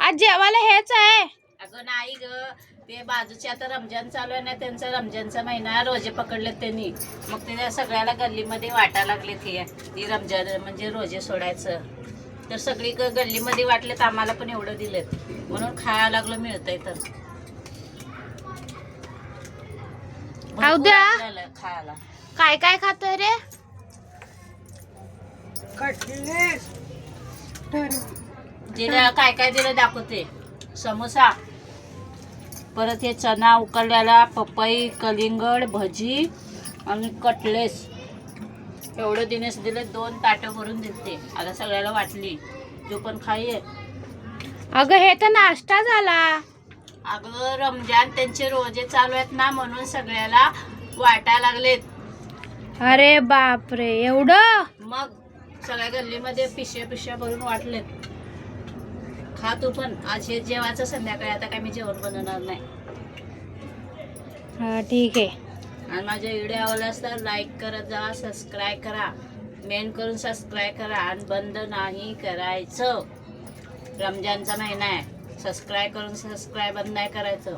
आज जेवायला हेच आहे. अगं नाही ग, ते बाजूचे आता रमजान चालू आहे ना, त्यांचा रमजानचा महिना रोजे पकडलेत त्यांनी. मग ते सगळ्याला गल्लीमध्ये वाटा लागले ती रमजान म्हणजे रोजे सोडायचं. तर सगळी गल्लीमध्ये वाटलेत, आम्हाला पण एवढं दिलेत म्हणून खायला लागलो, मिळतंय तर उद्या आपल्याला खायला. काय काय खातोय रे? दिलं काय काय दिलं दाखवते. समोसा, परत हे चना उकडलेला, पपई, कलिंगड, भजी आणि कटलेस एवढं दिनेश दिले. 2 ताटं भरून दिलते. आता सगळ्याला वाटली, तू पण खाई. अगं हे तर नाश्ता झाला. अगं रमजान त्यांचे रोजे चालू आहेत ना, म्हणून सगळ्याला वाटा लागलेत. अरे बापरे, एवढं? मग सगळ्या गल्लीमध्ये पिशव्या भरून वाटलेत. खा तू पण. आज हे जेवायचं संध्याकाळी. आता काय मी जेवण बनवणार नाही. हा ठीक आहे. आणि माझ्या व्हिडिओ आवडल्यास तर लाईक करत जा, सबस्क्राईब करा, मेन करून सबस्क्राईब करा आणि बंद नाही करायचं. रमजानचा महिना आहे, सबस्क्राईब करून सबस्क्राईब बंद नाही करायचं.